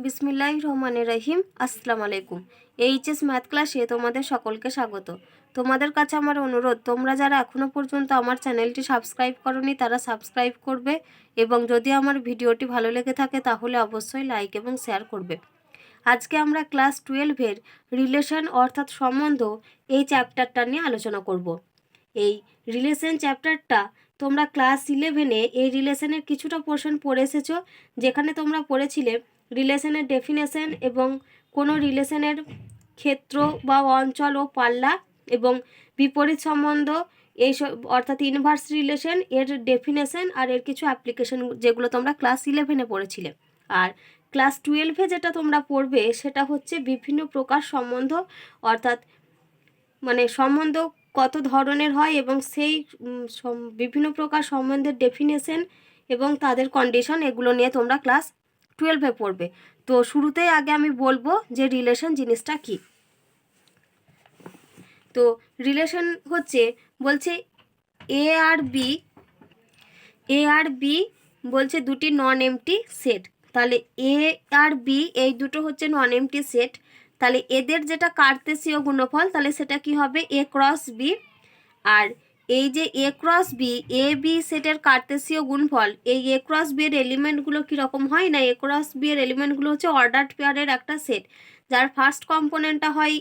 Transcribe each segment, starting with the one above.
বিসমিল্লাহির রহমানির রহিম। আসসালামু আলাইকুম। এইচএস ম্যাথ ক্লাসে তোমাদের সকলকে স্বাগত। তোমাদের কাছে আমার অনুরোধ, তোমরা যারা এখনও পর্যন্ত আমার চ্যানেলটি সাবস্ক্রাইব করোনি তারা সাবস্ক্রাইব করবে, এবং যদি আমার ভিডিওটি ভালো লেগে থাকে তাহলে অবশ্যই লাইক এবং শেয়ার করবে। আজকে আমরা ক্লাস 12-এর রিলেশন অর্থাৎ সম্বন্ধ এই চ্যাপ্টারটা নিয়ে আলোচনা করব। এই রিলেশন চ্যাপ্টারটা তোমরা ক্লাস 11-এ এই রিলেশনের কিছুটা পোর্শন পড়ে এসেছো, যেখানে তোমরা পড়েছিলে রিলেশনের ডেফিনেশন এবং কোনো রিলেশনের ক্ষেত্র বা অঞ্চল ও পাল্লা এবং বিপরীত সম্বন্ধ এইসব অর্থাৎ ইনভার্স রিলেশন এর ডেফিনেশন আর এর কিছু অ্যাপ্লিকেশন, যেগুলো তোমরা ক্লাস 11-এ পড়েছিলে। আর ক্লাস 12-এ যেটা তোমরা পড়বে সেটা হচ্ছে বিভিন্ন প্রকার সম্বন্ধ, অর্থাৎ মানে সম্বন্ধ কত ধরনের হয় এবং সেই বিভিন্ন প্রকার সম্বন্ধের ডেফিনেশন এবং তাদের কন্ডিশন, এগুলো নিয়ে তোমরা ক্লাস 12-এ পড়বে। তো শুরুতেই আগে আমি বলবো যে রিলেশন জিনিসটা কি। তো রিলেশন হচ্ছে, বলছে এ আর বি বলছে দুটি নন এমটি সেট। তাহলে এ আর বি এই দুটো হচ্ছে নন এমটি সেট। তাহলে এদের যেটা কার্তেশীয় গুণফল, তাহলে সেটা কি হবে এ ক্রস বি। আর এই যে এ ক্রস বি, এ বি সেটের কার্তেশীয় গুণফল, এই এ ক্রস বি এর এলিমেন্টগুলো কীরকম হয় না, এ ক্রস বি এর এলিমেন্টগুলো হচ্ছে অর্ডার্ড পেয়ারের একটা সেট, যার ফার্স্ট কম্পোনেন্টটা হয়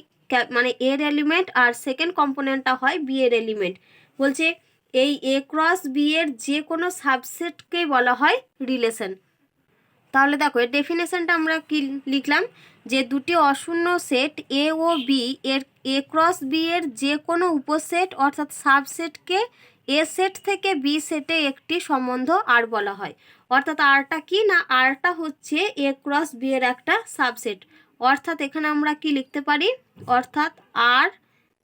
মানে এর এলিমেন্ট আর সেকেন্ড কম্পোনেন্টটা হয় বি এর এলিমেন্ট। বলছে এই এ ক্রস বি এর যে কোনো সাবসেটকেই বলা হয় রিলেশন। তাহলে দেখো এর ডেফিনেশনটা আমরা কি লিখলাম, যে দুটি অশূন্য সেট এ ও বি এর এ ক্রস বি এর যে কোনো উপসেট অর্থাৎ সাবসেটকে এ সেট থেকে বি সেটে একটি সম্বন্ধ আর বলা হয়। অর্থাৎ আরটা কি না, আরটা হচ্ছে এ ক্রস বি এর একটা সাবসেট। অর্থাৎ এখানে আমরা কি লিখতে পারি, অর্থাৎ আর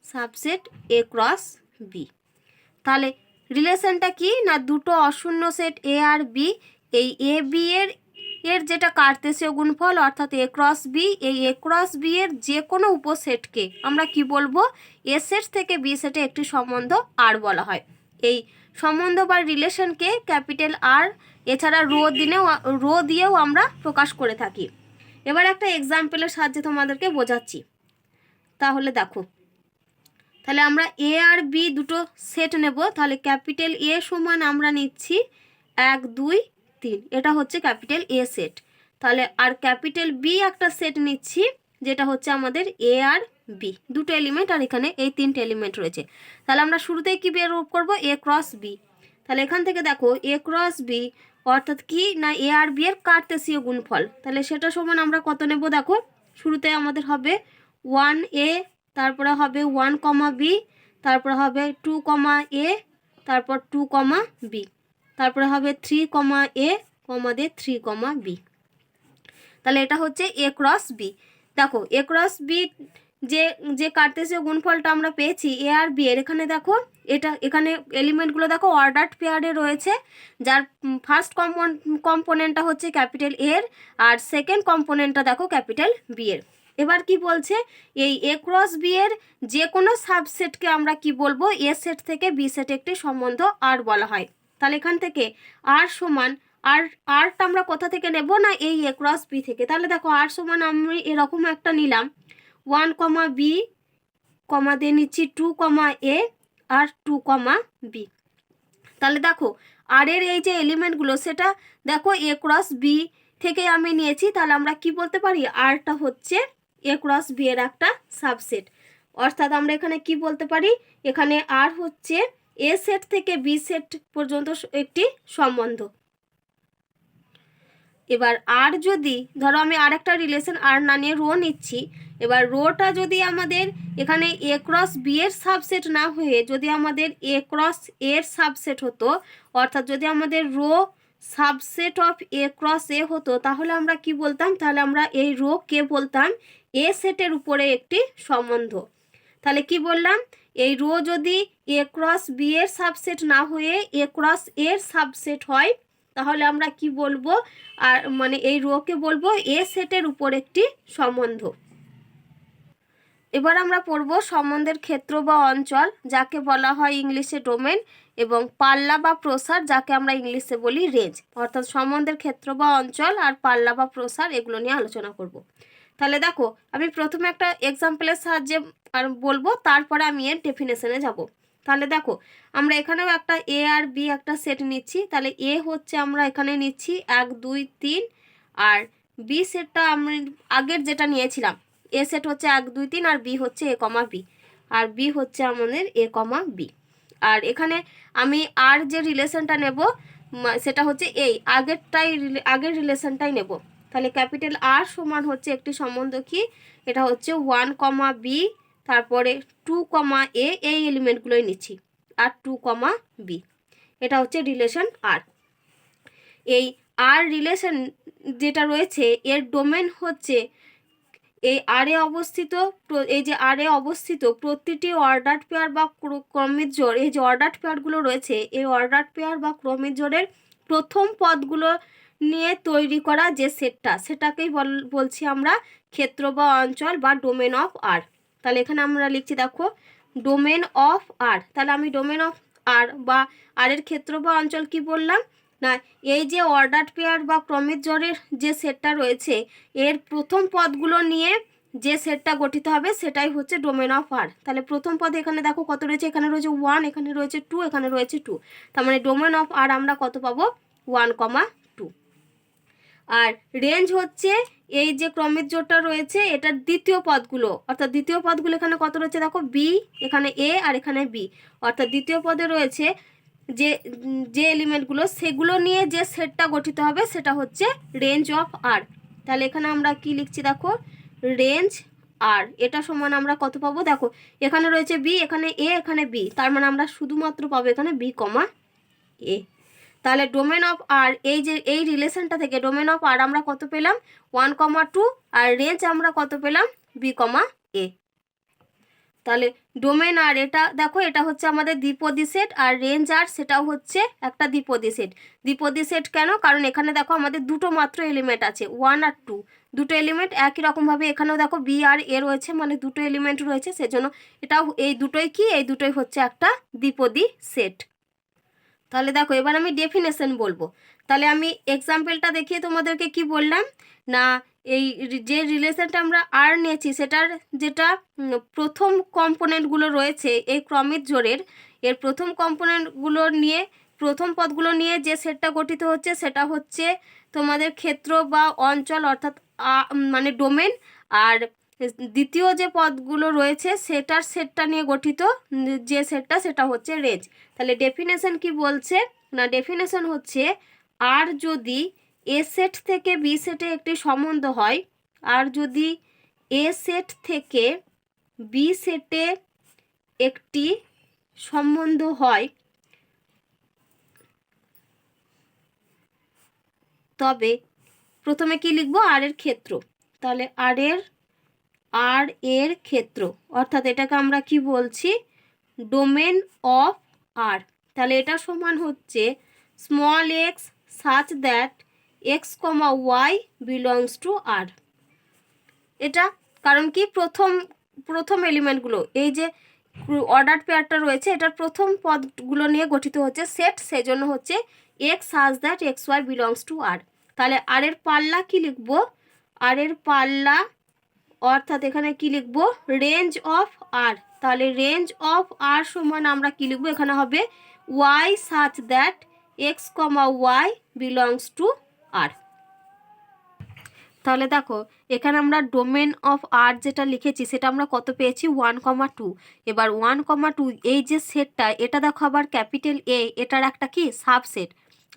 সাবসেট এ ক্রস বি। তাহলে রিলেশনটা কি না, দুটো অশূন্য সেট এ আর বি, এই এ বি এর যেটা কার্তেশীয় গুণফল অর্থাৎ এ ক্রস বি, এই এ ক্রস বি এর যে কোনো উপসেটকে আমরা কি বলবো, এ সেট থেকে বি সেটে একটি সম্বন্ধ আর বলা হয়। এই সম্বন্ধ বা রিলেশনকে ক্যাপিটাল আর এছাড়া রো দিয়েও আমরা প্রকাশ করে থাকি। এবার একটা এক্সাম্পলের সাহায্যে তোমাদেরকে বোঝাচ্ছি। তাহলে দেখো, তাহলে আমরা এ আর বি দুটো সেট নেব। তাহলে ক্যাপিটাল এ সমান আমরা নিচ্ছি 1 2 3, এটা হচ্ছে ক্যাপিটাল এ সেট। তাহলে আর ক্যাপিটাল বি একটা সেট নিচ্ছি, যেটা হচ্ছে আমাদের এ আর বি, দুটো এলিমেন্ট আর এখানে এই তিনটে এলিমেন্ট রয়েছে। তাহলে আমরা শুরুতেই কি বের করব, এ ক্রস বি। তাহলে এখান থেকে দেখো এ ক্রস বি অর্থাৎ কি না, এ আর বি এর কার্তেশীয় গুণফল। তাহলে সেটা সমান আমরা কত নেব, দেখো শুরুতে আমাদের হবে 1 এ, তারপরে হবে 1 কমা বি, তারপরে হবে 2 কমা এ, তারপর 2 কমা বি, তারপরে হবে 3 কমা এ কমা দিয়ে 3 কমা বি। তাহলে এটা হচ্ছে এ ক্রস বি। দেখো এ ক্রস বি যে যে কার্তেশীয় গুণফলটা আমরা পেয়েছি এ আর বি এর, এখানে দেখো এটা এখানে এলিমেন্টগুলো দেখো অর্ডার্ড পেয়ারে রয়েছে, যার ফার্স্ট কম্পোনেন্টটা হচ্ছে ক্যাপিটাল এর আর সেকেন্ড কম্পোনেন্টটা দেখো ক্যাপিটাল বি এর। এবার কি বলছে, এই এ ক্রস বি এর যে কোনো সাবসেটকে আমরা কি বলবো, এ সেট থেকে বি সেটে একটি সম্বন্ধ আর বলা হয়। তাহলে এখান থেকে আর সমান আরটা আমরা কোথা থেকে নেব না, এই এ ক্রস বি থেকে। তাহলে দেখো আর সমান আমি এরকম একটা নিলাম 1 কমা বি কমা দিয়ে নিচ্ছি 2 কমা এ আর 2 কমা বি। তাহলে দেখো আর এর এই যে এলিমেন্টগুলো সেটা দেখো এ ক্রস বি থেকে আমি নিয়েছি। তাহলে আমরা কি বলতে পারি, আরটা হচ্ছে এ ক্রস বি এর একটা সাবসেট। অর্থাৎ আমরা এখানে কি বলতে পারি, এখানে আর হচ্ছে এ সেট থেকে বি সেট পর্যন্ত একটি সম্বন্ধ। এবার আর যদি ধরো আমি আর একটা রিলেশন আর না নিয়ে রো নিচ্ছি, এবার রোটা যদি আমাদের এখানে এ ক্রস বি এর সাবসেট না হয়ে যদি আমাদের এ ক্রস এর সাবসেট হতো, অর্থাৎ যদি আমাদের rho subset of A cross A হতো, তাহলে আমরা কি বলতাম, তাহলে আমরা এই রো কে বলতাম এ সেটের উপরে একটি সম্বন্ধ। তাহলে কি বললাম, এই রো যদি এ ক্রস বি এর সাবসেট না হয়ে এ ক্রস এর সাবসেট হয়, তাহলে আমরা কি বলবো, আর মানে এই রোকে বলবো এ সেটের উপর একটি সম্বন্ধ। এবার আমরা পড়ব সম্বন্ধের ক্ষেত্র বা অঞ্চল, যাকে বলা হয় ইংলিশে ডোমেন, এবং পাল্লা বা প্রসার, যাকে আমরা ইংলিশে বলি রেঞ্জ। অর্থাৎ সম্বন্ধের ক্ষেত্র বা অঞ্চল আর পাল্লা বা প্রসার, এগুলো নিয়ে আলোচনা করব। তাহলে দেখো, আমি প্রথমে একটা এক্সাম্পলের সাহায্যে আর বলবো, তারপরে আমি এর ডেফিনেশনে যাব। তাহলে দেখো, আমরা এখানেও একটা এ আর বি একটা সেট নিচ্ছি। তাহলে এ হচ্ছে আমরা এখানে নিচ্ছি 1 2 3, আর বি সেটটা আমি আগের যেটা নিয়েছিলাম, এ সেট হচ্ছে 1 2 3, আর বি হচ্ছে a comma B, R B হচ্ছে আমাদের এ কমা বি। আর এখানে আমি আর যে রিলেশনটা নেব সেটা হচ্ছে এই আগের রিলেশনটাই নেব। তাহলে ক্যাপিটাল আর সমান হচ্ছে একটি সম্বন্ধ কি, এটা হচ্ছে 1 কমা বি, তারপরে 2 কমা এ, এই এলিমেন্টগুলোই নিচ্ছি, আর 2 কমা বি, এটা হচ্ছে রিলেশন আর। এই আর রিলেশন যেটা রয়েছে এর ডোমেন হচ্ছে এই আরে অবস্থিত, এই যে আরে অবস্থিত প্রতিটি অর্ডার পেয়ার বা ক্রমিক জোড়, এই যে অর্ডার পেয়ারগুলো রয়েছে, এই অর্ডার পেয়ার বা ক্রমিক জোড়ের প্রথম পদগুলো নিয়ে তৈরি করা যে সেটটা, সেটাকেই বলছি আমরা ক্ষেত্র বা অঞ্চল বা ডোমেন অফ আর। তাহলে এখানে আমরা লিখছি, দেখো, ডোমেন অফ আর। তাহলে আমি ডোমেন অফ আর বা আর এর ক্ষেত্র বা অঞ্চল কি বললাম না, এই যে অর্ডার পেয়ার বা ক্রমিক জোড়ের যে সেটটা রয়েছে এর প্রথম পদগুলো নিয়ে যে সেটটা গঠিত হবে সেটাই হচ্ছে ডোমেন অফ আর। তাহলে প্রথম পদ এখানে দেখো কত রয়েছে, এখানে রয়েছে 1, এখানে রয়েছে 2, এখানে রয়েছে 2, তার মানে ডোমেন অফ আর আমরা কত পাবো, 1 কমা 2। আর রেঞ্জ হচ্ছে এই যে ক্রমিক জোড়টা রয়েছে এটার দ্বিতীয় পদগুলো, অর্থাৎ দ্বিতীয় পদগুলো এখানে কত রয়েছে, দেখো বি, এখানে এ, আর এখানে বি, অর্থাৎ দ্বিতীয় পদে রয়েছে যে যে এলিমেন্টগুলো, সেগুলো নিয়ে যে সেটটা গঠিত হবে সেটা হচ্ছে রেঞ্জ অফ আর। তাহলে এখানে আমরা কি লিখছি, দেখো, রেঞ্জ আর, এটা সমান আমরা কত পাবো, দেখো এখানে রয়েছে বি, এখানে এ, এখানে বি, তার মানে আমরা শুধুমাত্র পাবো এখানে বি কমা এ। তাহলে ডোমেন অফ আর, এই যে এই রিলেশনটা থেকে ডোমেন অফ আর আমরা কত পেলাম, 1 কমা 2, আর রেঞ্জ আমরা কত পেলাম, বি কমা এ। তাহলে ডোমেন আর, এটা দেখো এটা হচ্ছে আমাদের দ্বিপদী সেট, আর রেঞ্জ আর সেটাও হচ্ছে একটা দ্বিপদী সেট। দ্বিপদী সেট কেন, কারণ এখানে দেখো আমাদের দুটো মাত্র এলিমেন্ট আছে, 1 আর 2, দুটো এলিমেন্ট। একই রকমভাবে এখানেও দেখো বি আর এ রয়েছে, মানে দুটো এলিমেন্ট রয়েছে, সেজন্য এটাও, এই দুটোই কি, এই দুটোই হচ্ছে একটা দ্বিপদী সেট। তাহলে দেখো এবার আমি ডেফিনেশন বলবো। তাহলে আমি এক্সাম্পলটা দেখিয়ে তোমাদেরকে কি বললাম না, এই যে রিলেশনটা আমরা আর নিয়েছি সেটার যেটা প্রথম কম্পোনেন্টগুলো রয়েছে এই ক্রমিক জোড়ের, এর প্রথম কম্পোনেন্টগুলো নিয়ে, প্রথম পদগুলো নিয়ে যে সেটটা গঠিত হচ্ছে সেটা হচ্ছে তোমাদের ক্ষেত্র বা অঞ্চল, অর্থাৎ মানে ডোমেন। আর দ্বিতীয় যে পদগুলো রয়েছে সেটার সেটটা নিয়ে গঠিত যে সেটটা, সেটা হচ্ছে রেঞ্জ। তাহলে ডেফিনেশন কি বলছে না, ডেফিনেশন হচ্ছে আর যদি এ সেট থেকে বি সেটে একটি সম্বন্ধ হয়, আর যদি এ সেট থেকে বি সেটে একটি সম্বন্ধ হয়, তবে প্রথমে কি লিখবো, আর এর ক্ষেত্র। তাহলে আর এর ক্ষেত্র, অর্থাৎ এটাকে আমরা কি বলছি, ডোমেন অফ আর। তাহলে এটা সমান হচ্ছে small x such that x comma y belongs to R. এটা কারণ কি, প্রথম এলিমেন্টগুলো, এই যে অর্ডার পেয়ারটা রয়েছে এটার প্রথম পদগুলো নিয়ে গঠিত হচ্ছে সেট, সেজন্য হচ্ছে x such that x y belongs to R. তাহলে আর এর পাল্লা কি লিখবো, আর এর পাল্লা, অর্থাৎ এখানে কি লিখবো, রেঞ্জ অফ আর। তাহলে রেঞ্জ অফ আর সমান আমরা কি লিখবো, এখানে হবে y such that x comma y belongs to R. তাহলে দেখো এখানে আমরা ডোমেন অফ আর যেটা লিখেছি সেটা আমরা কত পেয়েছি, 1 কমা 2। এবার 1 কমা 2 এই যে সেটটা, এটা দেখো আবার ক্যাপিটাল এ, এটার একটা কি সাবসেট।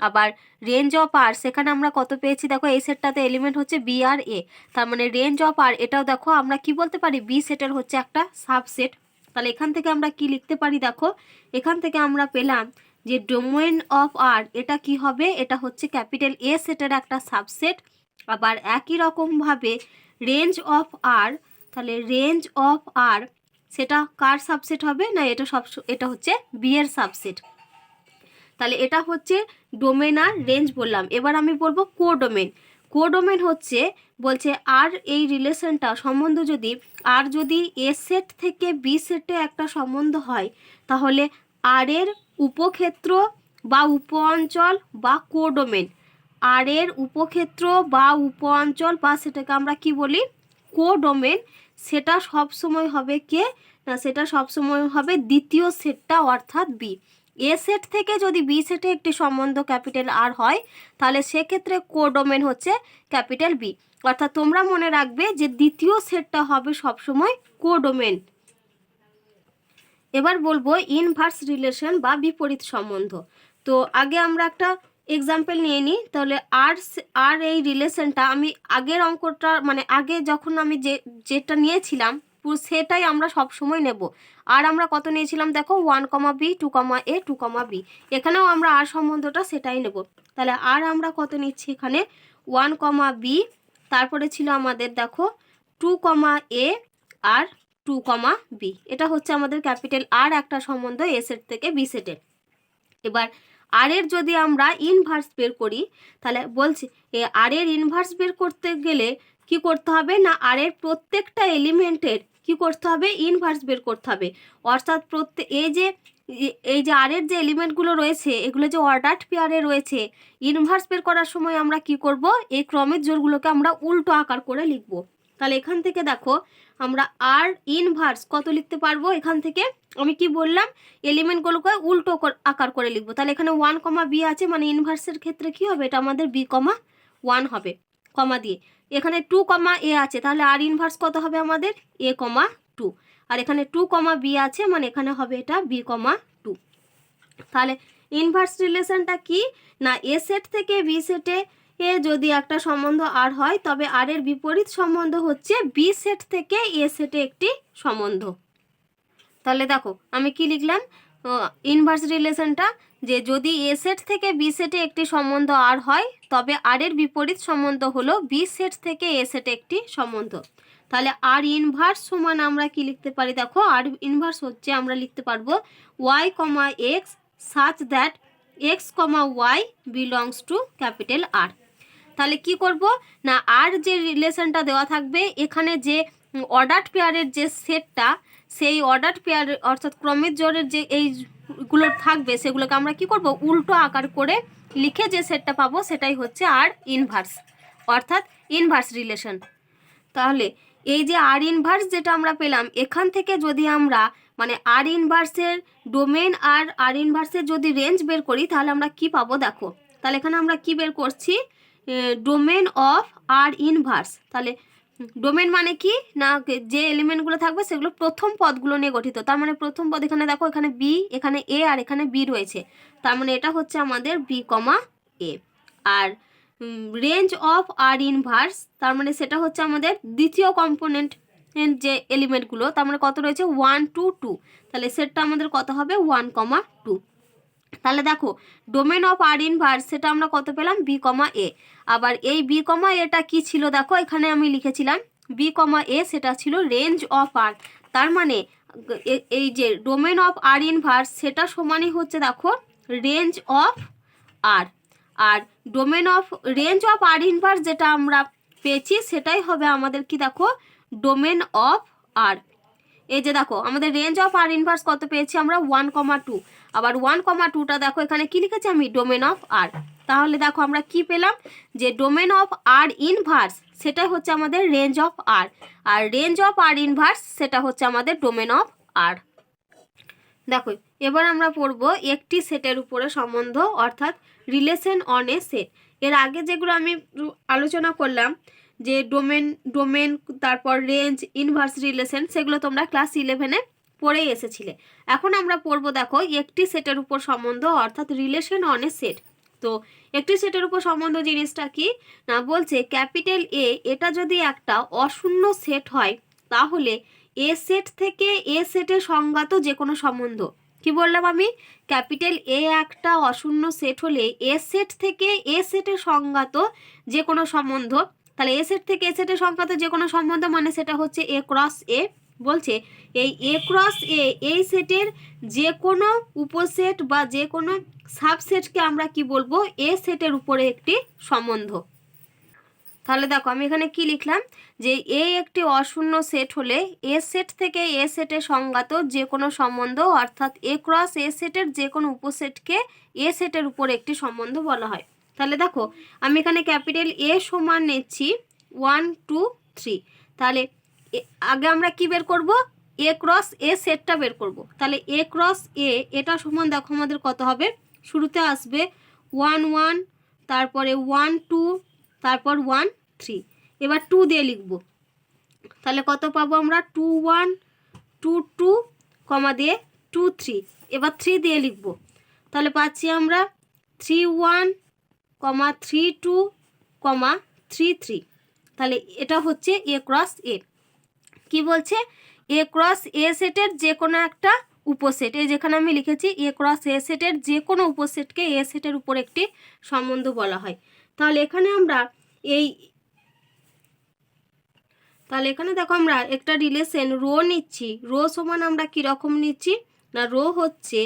আবার রেঞ্জ অফ আর, সেখানে আমরা কত পেয়েছি, দেখো এই সেটটাতে এলিমেন্ট হচ্ছে বি আর এ, তার মানে রেঞ্জ অফ আর এটাও দেখো আমরা কি বলতে পারি, বি সেটের হচ্ছে একটা সাবসেট। তাহলে এখান থেকে আমরা কি লিখতে পারি, দেখো এখান থেকে আমরা পেলাম যে ডোমেন অফ আর এটা কি হবে, এটা হচ্ছে ক্যাপিটাল এ সেটের একটা সাবসেট। আবার একই রকমভাবে রেঞ্জ অফ আর, তাহলে রেঞ্জ অফ আর সেটা কার সাবসেট হবে না, এটা হচ্ছে বি এর সাবসেট। তাহলে এটা হচ্ছে ডোমেন আর রেঞ্জ বললাম। এবার আমি বলবো কোডোমেন। কোডোমেন হচ্ছে বলছে আর এই রিলেশনটা সম্বন্ধ যদি আর যদি এ সেট থেকে বি সেটে একটা সম্বন্ধ হয় তাহলে আর এর উপক্ষেত্র বা উপ অঞ্চল বা কোডোমেন, আর এর উপক্ষেত্র বা উপ অঞ্চল বা সেটাকে আমরা কি বলি কোডোমেন, সেটা সবসময় হবে কে না, সেটা সবসময় হবে দ্বিতীয় সেটটা অর্থাৎ বি। এ সেট থেকে যদি বি সেটে একটি সম্বন্ধ ক্যাপিটাল আর হয় তাহলে সেক্ষেত্রে কোডোমেন হচ্ছে ক্যাপিটাল বি। অর্থাৎ তোমরা মনে রাখবে যে দ্বিতীয় সেটটা হবে সবসময় কোডোমেন। এবার বলবো ইনভার্স রিলেশন বা বিপরীত সম্বন্ধ। তো আগে আমরা একটা এক্সাম্পল নিয়ে নিই। তাহলে আর এই রিলেশনটা আমি আগের অঙ্কটা মানে আগে যখন আমি যেটা নিয়েছিলাম পুরো সেটাই আমরা সব সময় নেব। আর আমরা কত নিয়েছিলাম দেখো 1, b, 2, a, 2, b। এখানেও আমরা আর সম্বন্ধটা সেটাই নেব। তাহলে আর আমরা কত নিচ্ছি এখানে 1, b, তারপরে ছিল আমাদের দেখো 2, a আর 2, b। এটা হচ্ছে আমাদের ক্যাপিটাল আর একটা সম্বন্ধ এ সেট থেকে বি সেটে। এবার আর এর যদি আমরা ইনভার্স বের করি তাহলে বলছি আর এর ইনভার্স বের করতে গেলে কি করতে হবে না, আর এর প্রত্যেকটা এলিমেন্টের কি করতে হবে ইনভার্স বের করতে হবে। অর্থাৎ এই যে আর এর যে এলিমেন্টগুলো রয়েছে এগুলো যে অর্ডার্ড পেয়ারে রয়েছে, ইনভার্স বের করার সময় আমরা কি করব, এই ক্রমের জোড়গুলোকে আমরা উল্টো আকার করে লিখব। তাহলে এখান থেকে দেখো আমরা আর ইনভার্স কত লিখতে পারবো, এখান থেকে আমি কি বললাম এলিমেন্টগুলোকে উল্টো আকার করে লিখবো। তাহলে এখানে 1, b আছে মানে ইনভার্সের ক্ষেত্রে কি হবে, এটা আমাদের b,1 হবে কমা দিয়ে। এখানে 2, a আছে তাহলে আর ইনভার্স কত হবে আমাদের a,2। আর এখানে 2, b আছে মানে এখানে হবে এটা b,2। তাহলে ইনভার্স রিলেশনটা কি না, এ সেট থেকে বি সেটে যদি একটা সম্বন্ধ আর হয় তবে আর এর বিপরীত সম্বন্ধ হচ্ছে বি সেট থেকে এ সেটে একটি সম্বন্ধ। তাহলে দেখো আমি কি লিখলাম ইনভার্স রিলেশনটা, যে যদি এ সেট থেকে বি সেটে একটি সম্বন্ধ আর হয় তবে আর এর বিপরীত সম্বন্ধ হলো বি সেট থেকে এ সেটে একটি সম্বন্ধ। তাহলে আর ইনভার্স সমান আমরা কি লিখতে পারি দেখো, আর ইনভার্স হচ্ছে আমরা লিখতে পারবো y, x such that x, y belongs to capital R. তাহলে কি করব না, আর যে রিলেশনটা দেওয়া থাকবে এখানে যে অর্ডার্ড পেয়ারের যে সেটটা, সেই অর্ডার্ড পেয়ার অর্থাৎ ক্রমিক জোড়ের যে এইগুলো থাকবে সেগুলোকে আমরা কি করব উল্টো আকার করে লিখে যে সেটটা পাবো সেটাই হচ্ছে আর ইনভার্স অর্থাৎ ইনভার্স রিলেশন। তাহলে এই যে আর ইনভার্স যেটা আমরা পেলাম এখান থেকে যদি আমরা মানে আর ইনভার্সের ডোমেন আর আর ইনভার্সের যদি রেঞ্জ বের করি তাহলে আমরা কি পাবো দেখো। তাহলে এখানে আমরা কি বের করছি ডোমেন অফ আর ইনভার্স। তাহলে ডোমেন মানে কি না, যে এলিমেন্টগুলো থাকবে সেগুলো প্রথম পদগুলো নিয়ে গঠিত। তার মানে প্রথম পদ এখানে দেখো এখানে বি, এখানে এ আর এখানে বি রয়েছে, তার মানে এটা হচ্ছে আমাদের b,a। আর রেঞ্জ অফ আর ইনভার্স তার মানে সেটা হচ্ছে আমাদের দ্বিতীয় কম্পোনেন্ট যে এলিমেন্টগুলো, তার মানে কত রয়েছে 1, 2, 2। তাহলে সেটটা আমাদের কত হবে 1, 2। তাহলে দেখো ডোমেন অফ আর ইনভার্স সেটা আমরা কত পেলাম b,a। আবার এই b,a কি ছিল দেখো এখানে আমি লিখেছিলাম b,a সেটা ছিল রেঞ্জ অফ আর। তার মানে এই যে ডোমেন অফ আর ইনভার্স সেটা সমানই হচ্ছে দেখো রেঞ্জ অফ আর। আর domain of range of R inverse যেটা আমরা পেয়েছি সেটাই হবে আমাদের কি দেখো ডোমেন অফ আর। এই যে দেখো আমাদের রেঞ্জ অফ আর ইনভার্স কত পেয়েছি আমরা 1,2। আবার 1,2টা দেখো এখানে কি লিখেছি আমি ডোমেন অফ আর। তাহলে দেখো আমরা কি পেলাম যে ডোমেন অফ আর ইনভার্স সেটা হচ্ছে আমাদের রেঞ্জ অফ আর, আর রেঞ্জ অফ আর ইনভার্স সেটা হচ্ছে আমাদের ডোমেন অফ আর। দেখো এবার আমরা পড়বো একটি সেটের উপরে সম্বন্ধ অর্থাৎ রিলেশন অন এ সেট। এর আগে যেগুলো আমি আলোচনা করলাম যে ডোমেন তারপর রেঞ্জ ইনভার্স রিলেশন সেগুলো তোমরা ক্লাস 11-এ পড়েই এসেছিলে। এখন আমরা পড়বো দেখো একটি সেটের উপর সম্বন্ধ অর্থাৎ রিলেশন অন এ সেট। তো একটি সেটের উপর সম্বন্ধ জিনিসটা কি না, বলছে ক্যাপিটাল এ এটা যদি একটা অশূন্য সেট হয় তাহলে এ সেট থেকে এ সেটের সংজ্ঞাত যে কোনো সম্বন্ধ, কি বললাম আমি ক্যাপিটাল এ একটা অশূন্য সেট হলে এ সেট থেকে এ সেটের সংজ্ঞাত যে কোনো সম্বন্ধ। তাহলে এ সেট থেকে এ সেটের সংজ্ঞাত যে কোনো সম্বন্ধ মানে সেটা হচ্ছে এ ক্রস এ। বলছে এই এ ক্রস এ এই সেটের যে কোনো উপসেট বা যে কোনো সাবসেটকে আমরা কি বলবো এ সেটের উপরে একটি সম্বন্ধ। তাহলে দেখো আমি এখানে কি লিখলাম, যে এ একটি অশূন্য সেট হলে এ সেট থেকে এ সেটের সংজ্ঞাত যে কোনো সম্বন্ধ অর্থাৎ এ ক্রস এ সেটের যে কোনো উপসেটকে এ সেটের উপর একটি সম্বন্ধ বলা হয়। তাহলে দেখো আমি এখানে ক্যাপিটাল এ সমান নিচ্ছি 1 2 3। তাহলে আগে আমরা কি বের করব, এ ক্রস এ সেটটা বের করব। তাহলে এ ক্রস এ এটা সমান দেখো আমাদের কত হবে, শুরুতে আসবে 1 1, তারপরে 1 2, তারপর 1 3। এবার 2 দিয়ে লিখব, তাহলে কত পাবো আমরা 2 1 2 2 কমা দিয়ে 2 3। এবার 3 দিয়ে লিখব, তাহলে পাচ্ছি আমরা 3 1 কমা 3 2 কমা 3 3। তাহলে এটা হচ্ছে এ ক্রস এ। কি বলছে, এ ক্রস এ সেটের যে কোনো একটা উপসেট, এই যেখানে আমি লিখেছি এ ক্রস এ সেটের যে কোনো উপসেটকে এ সেটের উপর একটি সম্বন্ধ বলা হয়। তাহলে এখানে আমরা তাহলে এখানে দেখো আমরা একটা রিলেশন রো নিচ্ছি। রো সমান আমরা কীরকম নিচ্ছি না, রো হচ্ছে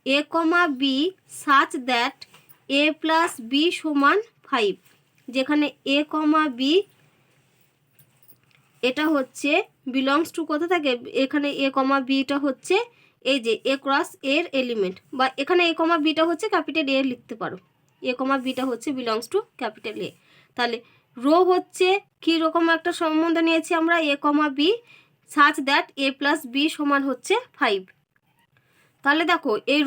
a comma b such that a plus b সমান 5, যেখানে এ কমা বি এটা হচ্ছে বিলংস টু কোথা থাকে, এখানে এ কমা বিটা হচ্ছে এই যে এ ক্রস এর এলিমেন্ট, বা এখানে এ কমা বিটা হচ্ছে ক্যাপিটাল এ লিখতে পারো, এ কমা বিটা হচ্ছে বিলংস টু ক্যাপিটাল এ। তাহলে রো হচ্ছে কী রকম একটা সম্বন্ধ নিয়েছি আমরা, a comma b such that a plus b সমান হচ্ছে 5। তাহলে দেখো এই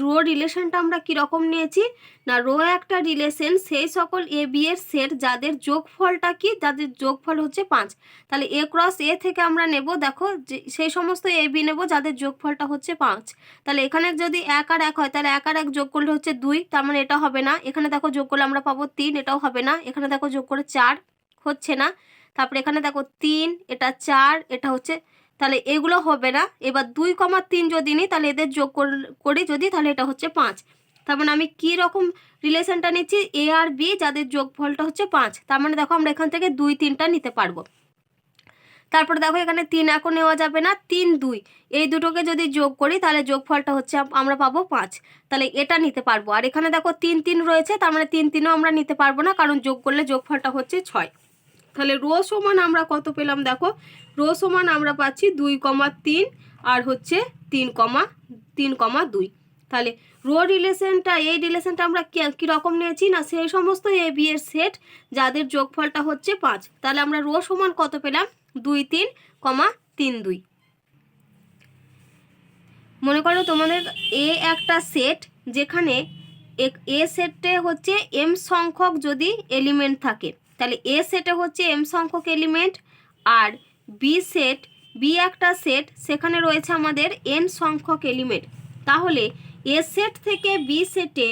রো রিলেশনটা আমরা কীরকম নিয়েছি না, রো একটা রিলেশন সেই সকল এ বি এর সেট যাদের যোগফলটা কি, যাদের যোগফল হচ্ছে 5। তাহলে এ ক্রস এ থেকে আমরা নেব, দেখো যে সেই সমস্ত এ বি নেব যাদের যোগফলটা হচ্ছে 5। তাহলে এখানে যদি 1 আর 1 হয় তাহলে 1 আর 1 যোগ করলে হচ্ছে 2, তার মানে এটা হবে না। এখানে দেখো যোগ করলে আমরা পাবো 3, এটাও হবে না। এখানে দেখো যোগ করে 4, হচ্ছে না। তারপরে এখানে দেখো 3, এটা 4, এটা হচ্ছে, তাহলে এগুলো হবে না। এবার 2,3 যদি নিই তাহলে এদের যোগ করি যদি, তাহলে এটা হচ্ছে 5। তার মানে আমি কী রকম রিলেশনটা নিচ্ছি, এ আর বি যাদের যোগফলটা হচ্ছে 5। তার মানে দেখো আমরা এখান থেকে 2 3টা নিতে পারবো। তারপরে দেখো এখানে 3 এখন নেওয়া যাবে না, 3 2, এই দুটোকে যদি যোগ করি তাহলে যোগফলটা হচ্ছে আমরা পাবো 5, তাহলে এটা নিতে পারবো। আর এখানে দেখো 3 3 রয়েছে, তার মানে 3 3ও আমরা নিতে পারবো না, কারণ যোগ করলে যোগফলটা হচ্ছে 6। তাহলে রো সমান আমরা কত পেলাম, দেখো রো সমান আমরা পাচ্ছি 2,3 আর হচ্ছে 3,2। তাহলে রো রিলেশনটা, এই রিলেশনটা আমরা কীরকম নিয়েছি না, সেই সমস্ত এ বি এর সেট যাদের যোগফলটা হচ্ছে 5। তাহলে আমরা রো সমান কত পেলাম, 2 3, 3 2। মনে করো তোমাদের এ একটা সেট, যেখানে এ সেটে হচ্ছে এম সংখ্যক যদি এলিমেন্ট থাকে, তাহলে এ সেটে হচ্ছে এম সংখ্যক এলিমেন্ট, আর বি একটা সেট, সেখানে রয়েছে আমাদের এন সংখ্যক এলিমেন্ট। তাহলে এ সেট থেকে বি সেটে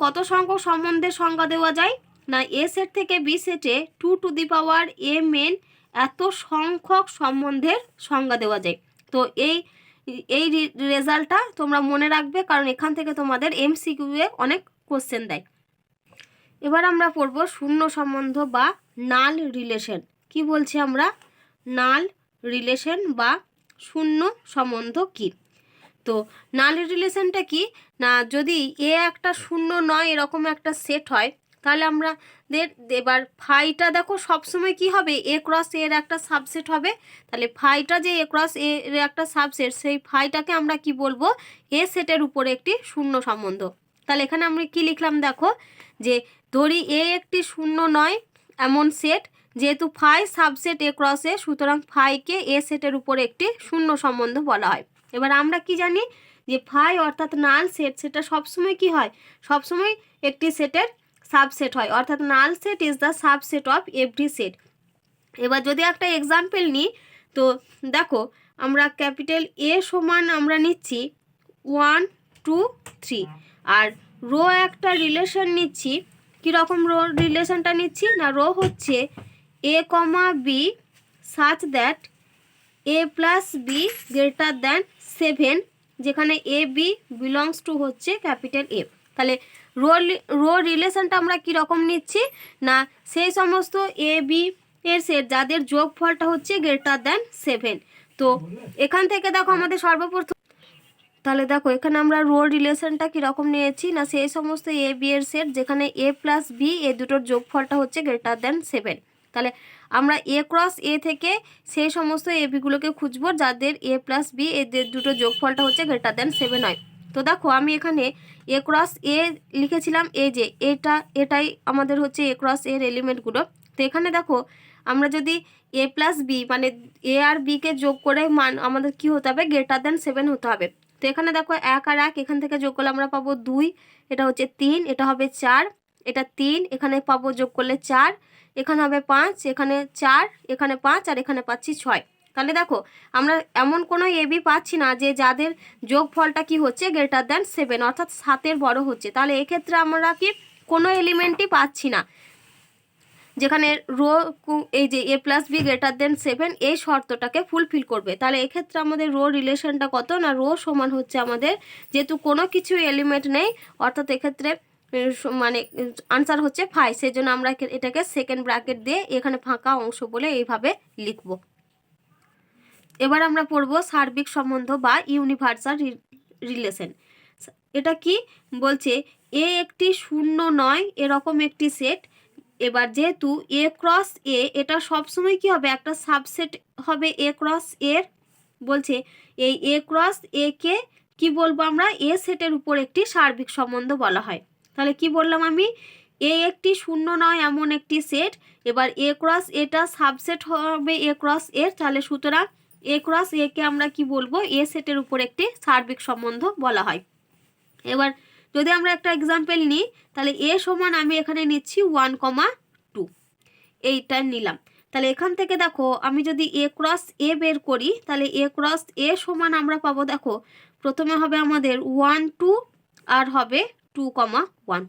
কত সংখ্যক সম্বন্ধের সংজ্ঞা দেওয়া যায় না, এ সেট থেকে বি সেটে 2 to the power M N এত সংখ্যক সম্বন্ধের সংজ্ঞা দেওয়া যায়। তো এই রেজাল্টটা তোমরা মনে রাখবে, কারণ এখান থেকে তোমাদের এমসিকিউয়ে অনেক কোশ্চেন দেয়। এবার আমরা পড়ব শূন্য সম্বন্ধ বা নাল রিলেশন। কি বলছি আমরা, নাল রিলেশন বা শূন্য সম্বন্ধ কি। তো নাল রিলেশনটা কি না, যদি এ একটা শূন্য নয় এরকম একটা সেট হয়, তাহলে আমাদের এবার ফাইটা দেখো সবসময় কি হবে, এ ক্রস এর একটা সাবসেট হবে। তাহলে ফাইটা যে এ ক্রস এর একটা সাবসেট, সেই ফাইটাকে আমরা কি বলবো, এ সেটের উপরে একটি শূন্য সম্বন্ধ। তাহলে এখানে আমরা কি লিখলাম, দেখো যে ধরি এ একটি শূন্য নয় এমন সেট, যেহেতু ফাই সাবসেট এ ক্রস এ, সুতরাং ফাইকে এ সেটের উপরে একটি শূন্য সম্বন্ধ বলা হয়। এবার আমরা কি জানি যে ফাই অর্থাৎ নাল সেট, সেটা সবসময় কি হয়, সবসময় একটি সেটের সাবসেট হয়, অর্থাৎ null set is the subset of every set. এবার যদি একটা এক্সাম্পল নিই, তো দেখো আমরা ক্যাপিটাল এ সমান আমরা নিচ্ছি 1 2 3, আর রো একটা রিলেশন নিচ্ছি। কীরকম রো রিলেশনটা নিচ্ছি না, রো হচ্ছে a comma b such that a plus b greater than 7, যেখানে এ বি বিলংস টু হচ্ছে ক্যাপিটাল এ। তাহলে রো রিলেশনটা আমরা কীরকম নিচ্ছি না, সেই সমস্ত এ বি এর সেট যাদের যোগফলটা হচ্ছে গ্রেটার দ্যান 7। তো এখান থেকে দেখো আমাদের সর্বপ্রথম তাহলে দেখো এখানে আমরা রো রিলেশনটা কীরকম নিয়েছি না, সেই সমস্ত এ বি এর সেট যেখানে এ প্লাস বি এই দুটোর যোগফলটা হচ্ছে গ্রেটার দ্যান 7। তাহলে আমরা এ ক্রস এ থেকে সেই সমস্ত এ বিগুলোকে খুঁজবো যাদের এ প্লাস বি এদের দুটোর যোগফলটা হচ্ছে গ্রেটার দ্যান 7 হয়। তো দেখো আমি এখানে এ ক্রস এ লিখেছিলাম, এই যে এটাই আমাদের হচ্ছে এ ক্রস এর এলিমেন্টগুলো। তো এখানে দেখো আমরা যদি এ প্লাস বি মানে এ আর বিকে যোগ করে মান আমাদের কি হতে হবে, গ্রেটার দ্যান 7 হতে হবে। তো এখানে দেখো 1 আর 1 এখান থেকে যোগ করলে আমরা পাবো 2, এটা হচ্ছে 3, এটা হবে 4, এটা 3, এখানে পাবো যোগ করলে 4, এখানে হবে 5, এখানে 4, এখানে 5 আর এখানে পাচ্ছি 6। তাহলে দেখো আমরা এমন কোনো এবি পাচ্ছি না যে যাদের যোগফলটা কি হচ্ছে গ্রেটার দ্যান 7 অর্থাৎ 7-এর বড় হচ্ছে। তাহলে এক্ষেত্রে আমরা কি কোনো এলিমেন্টই পাচ্ছি না যেখানে রো এই যে এ প্লাস বি গ্রেটার দেন 7 এই শর্তটাকে ফুলফিল করবে। তাহলে এক্ষেত্রে আমাদের রো রিলেশনটা কত না, রো সমান হচ্ছে আমাদের যেহেতু কোনো কিছু এলিমেন্ট নেই অর্থাৎ এক্ষেত্রে মানে আনসার হচ্ছে 5, সেই জন্য আমরা এটাকে সেকেন্ড ব্র্যাকেট দিয়ে এখানে ফাঁকা অংশ বলে এইভাবে লিখব। এবার আমরা পড়বো সার্বিক সম্বন্ধ বা ইউনিভার্সাল রিলেশন। এটা কি বলছে, এ একটি শূন্য নয় এরকম একটি সেট। এবার যেহেতু এ ক্রস এ এটা সবসময় কি হবে, একটা সাবসেট হবে এ ক্রস এর। বলছে এই এ ক্রস এ কে কি বলবো আমরা, এ সেটের উপর একটি সার্বিক সম্বন্ধ বলা হয়। তাহলে কি বললাম আমি, এ একটি শূন্য নয় এমন একটি সেট। এবার এ ক্রস এটা সাবসেট হবে এ ক্রস এর, তাহলে সুতরাং এ ক্রস এ কে আমরা কি বলবো, এ সেটের উপর একটি সার্বিক সম্বন্ধ বলা হয়। এবার যদি আমরা একটা এক্সাম্পল নিই তাহলে এ সমান আমি এখানে নিচ্ছি 1,2 এইটা নিলাম। তাহলে এখান থেকে দেখো আমি যদি এ ক্রস এ বের করি তাহলে এ ক্রস এ সমান আমরা পাবো, দেখো প্রথমে হবে আমাদের 1 2 আর হবে 2,1,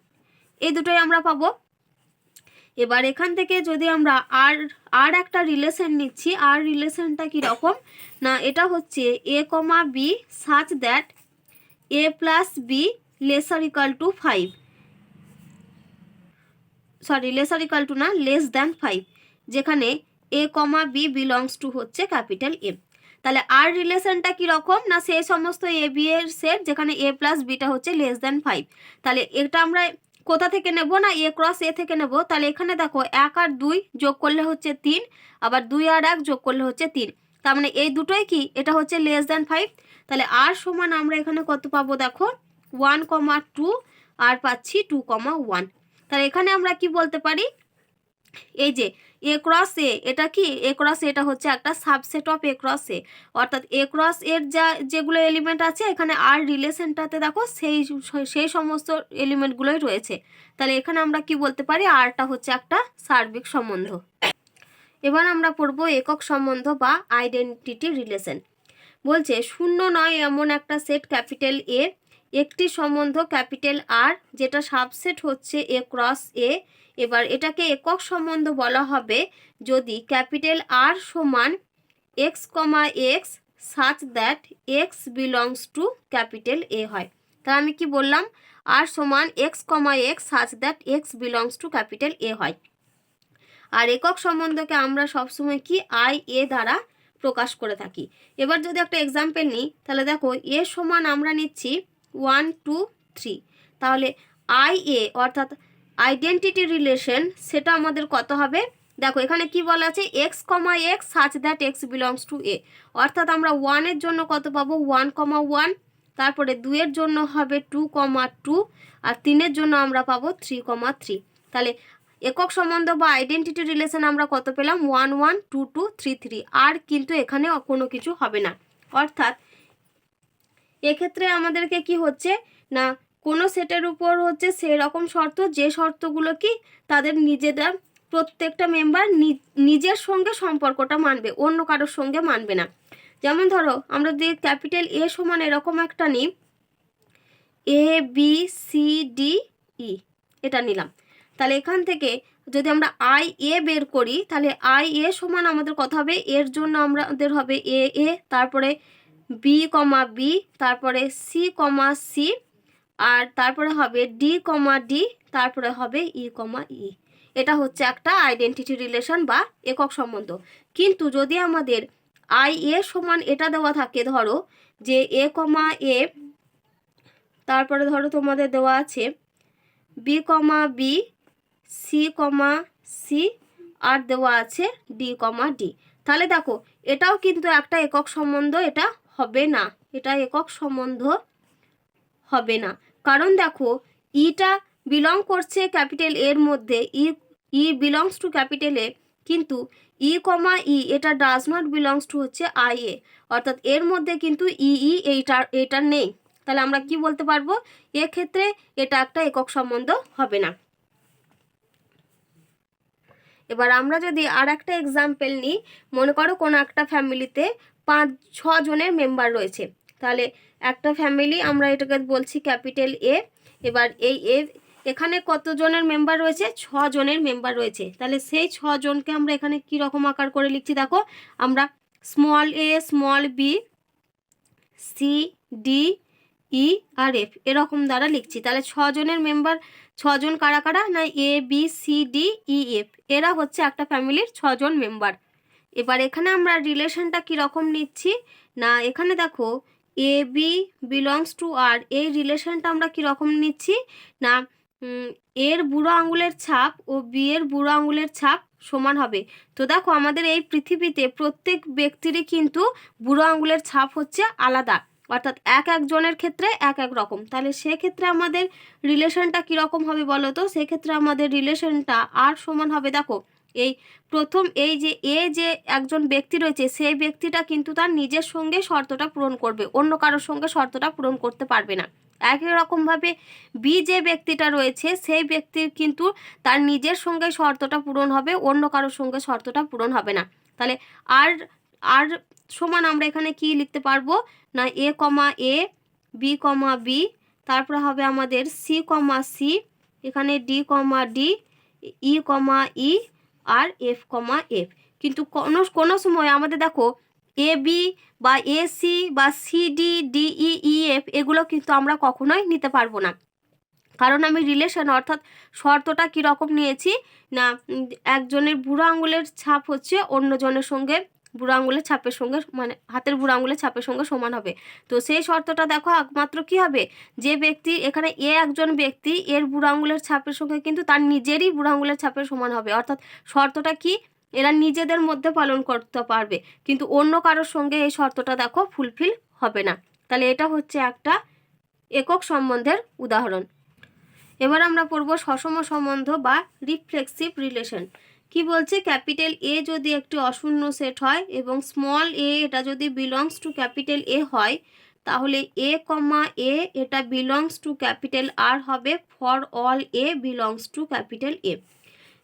এই দুটোই আমরা পাবো। এবার এখান থেকে যদি আমরা আর একটা রিলেশন নিচ্ছি, আর রিলেশনটা কীরকম না, এটা হচ্ছে a comma b such that a plus b lesser equal to 5, sorry lesser equal to না, লেস দ্যান 5, যেখানে a comma B belongs to হচ্ছে ক্যাপিটাল এম। তাহলে আর রিলেশনটা কীরকম না, সেই সমস্ত এ বি এর সেট যেখানে এ প্লাস বিটা হচ্ছে লেস দ্যান 5। তাহলে এটা আমরা কোথা থেকে নেব না, এ ক্রস এ থেকে নেব। তাহলে এখানে দেখো 1 আর 2 যোগ করলে হচ্ছে 3, আবার 2 আর 1 যোগ করলে হচ্ছে 3, তার মানে এই দুটোই কি এটা হচ্ছে লেস দ্যান 5। তাহলে আর সমান আমরা এখানে কত পাবো, দেখো 1,2 আর পাচ্ছি 2,1। তাহলে এখানে আমরা কি বলতে পারি, এই যে এ ক্রস এ এটা কি, এ ক্রস এটা হচ্ছে একটা সাবসেট অফ এ ক্রস এ, অর্থাৎ এ ক্রস এর যেগুলো এলিমেন্ট আছে এখানে আর রিলেশনটাতে দেখো সেই সমস্ত এলিমেন্টগুলোই রয়েছে। তাহলে এখানে আমরা কি বলতে পারি, আরটা হচ্ছে একটা সার্বিক সম্বন্ধ। এবার আমরা পড়বো একক সম্বন্ধ বা আইডেন্টিটি রিলেশন। বলছে শূন্য নয় এমন একটা সেট ক্যাপিটাল এ একটি সম্বন্ধ ক্যাপিটাল আর যেটা সাবসেট হচ্ছে এ ক্রস এ। এবার এটাকে একক সম্বন্ধ বলা হবে যদি ক্যাপিটাল আর সমান x comma x such that x belongs to capital এ হয়। তাহলে আমি কি বললাম, আর সমান x comma x such that x belongs to capital এ হয়। আর একক সম্বন্ধকে আমরা সবসময় কি আই এ দ্বারা প্রকাশ করে থাকি। এবার যদি একটা এক্সাম্পল নিই তাহলে দেখো এ সমান আমরা নিচ্ছি 1 2 3, তাহলে আই এ অর্থাৎ আইডেন্টিটি রিলেশন সেটা আমাদের কত হবে, দেখো এখানে কি বলা আছে x comma x such that x belongs to A, অর্থাৎ আমরা 1 এর জন্য কত পাবো 1,1, তারপরে 2 এর জন্য হবে 2,2 আর 3 এর জন্য আমরা পাবো 3,3। তাহলে একক সম্বন্ধ বা আইডেন্টিটি রিলেশন আমরা কত পেলাম 1 1 2 2 3 3, আর কিন্তু এখানে কোনো কিছু হবে না। অর্থাৎ এক্ষেত্রে আমাদেরকে কি হচ্ছে না, কোনো সেটের উপর হচ্ছে সেরকম শর্ত যে শর্তগুলো কি তাদের নিজেরা প্রত্যেকটা মেম্বার নিজের সঙ্গে সম্পর্কটা মানবে, অন্য কারোর সঙ্গে মানবে না। যেমন ধরো আমরা যদি ক্যাপিটাল এ সমান এরকম একটা নিই, এ বি সি ডি ই এটা নিলাম। তাহলে এখান থেকে যদি আমরা আই এ বের করি তাহলে আই এ সমান আমাদের কত হবে, এর জন্য আমাদের হবে এ এ, তারপরে বি কমা বি, তারপরে সি কমা সি, আর তারপরে হবে ডি কমা ডি, তারপরে হবে ই কমা ই। এটা হচ্ছে একটা আইডেন্টিটি রিলেশন বা একক সম্বন্ধ। কিন্তু যদি আমাদের আই এ সমান এটা দেওয়া থাকে, ধরো যে এ কমা এ তারপরে ধরো তোমাদের দেওয়া আছে B comma B, C comma C, আর দেওয়া আছে ডি কমা ডি। তাহলে দেখো এটাও কিন্তু একটা একক সম্বন্ধ, এটা হবে না, এটা একক সম্বন্ধ হবে না। কারণ দেখো ইটা বিলং করছে ক্যাপিটাল এর মধ্যে, ই বিলংস টু ক্যাপিটাল এ, কিন্তু ই কমা ই এটা ডাজ নট বিলংস টু হচ্ছে আই এ, অর্থাৎ এর মধ্যে কিন্তু এইটা নেই। তাহলে আমরা কি বলতে পারবো, এক্ষেত্রে এটা একটা একক সম্বন্ধ হবে না। এবার আমরা যদি আর একটা এক্সাম্পল নিই, মনে করো কোনো একটা ফ্যামিলিতে 5-6 জনের মেম্বার রয়েছে। তাহলে একটা ফ্যামিলি আমরা এটাকে বলছি ক্যাপিটাল এ। এবার এই এখানে কত জনের মেম্বার রয়েছে, 6 জনের মেম্বার রয়েছে। তাহলে সেই 6 জনকে আমরা এখানে কি রকম আকার করে লিখছি দেখো, আমরা স্মল এ, স্মল বি, সি, ডি, ই আর এফ এরকম দ্বারা লিখছি। তাহলে 6 জনের মেম্বার, 6 জন কারা কারা না, A B C D E F, এরা হচ্ছে একটা ফ্যামিলির 6 জন মেম্বার। এবার এখানে আমরা রিলেশনটা কীরকম নিচ্ছি না, এখানে দেখো এ বি বিলংস টু আর, এই রিলেশনটা আমরা কীরকম নিচ্ছি না, এর বুড়ো আঙুলের ছাপ ও বি এর বুড়ো আঙুলের ছাপ সমান হবে। তো দেখো আমাদের এই পৃথিবীতে প্রত্যেক ব্যক্তিরই কিন্তু বুড়ো আঙুলের ছাপ হচ্ছে আলাদা, অর্থাৎ এক একজনের ক্ষেত্রে এক এক রকম। তাহলে সেক্ষেত্রে আমাদের রিলেশনটা কীরকম হবে বলো তো, সেক্ষেত্রে আমাদের রিলেশনটা আর সমান হবে, দেখো এই প্রথম এই যে যে একজন ব্যক্তি রয়েছে, সেই ব্যক্তিটা কিন্তু তার নিজের সঙ্গে শর্তটা পূরণ করবে, অন্য কারোর সঙ্গে শর্তটা পূরণ করতে পারবে না। একই রকমভাবে বি যে ব্যক্তিটা রয়েছে, সেই ব্যক্তির কিন্তু তার নিজের সঙ্গে শর্তটা পূরণ হবে, অন্য কারোর সঙ্গে শর্তটা পূরণ হবে না। তাহলে আর আর সমান আমরা এখানে কি লিখতে পারবো না, a comma A, B comma B, তারপরে হবে আমাদের সি কমা সি, এখানে D comma D, E comma E, আর এফ কমা এফ। কিন্তু কোনো সময় আমাদের দেখো এ বি বা এ সি বা C D D E F এগুলো কিন্তু আমরা কখনোই নিতে পারবো না, কারণ আমি রিলেশন অর্থাৎ শর্তটা কীরকম নিয়েছি না, একজনের বুড়ো আঙুলের ছাপ হচ্ছে অন্যজনের সঙ্গে বুড়ো আঙুলের ছাপের সঙ্গে, মানে হাতের বুড়ো আঙুলের ছাপের সঙ্গে সমান হবে। তো সেই শর্তটা দেখো একমাত্র কি হবে, যে ব্যক্তি এখানে একজন ব্যক্তি এর বুড়ো আঙুলের ছাপের সঙ্গে কিন্তু তার নিজেরই বুড়ো আঙুলের ছাপের সমান হবে, অর্থাৎ শর্তটা কি, এরা নিজেদের মধ্যে পালন করতে পারবে, কিন্তু অন্য কারোর সঙ্গে এই শর্তটা দেখো ফুলফিল হবে না। তাহলে এটা হচ্ছে একটা একক সম্বন্ধের উদাহরণ। এবার আমরা পড়ব সসম সম্বন্ধ বা রিফ্লেক্সিভ রিলেশন। কি বলছে, ক্যাপিটাল এ যদি একটি অশূন্য সেট হয় এবং স্মল এ এটা যদি বিলংস টু ক্যাপিটাল এ হয়, তাহলে এ কমা এ এটা বিলংস টু ক্যাপিটাল আর হবে for all a belongs to capital A.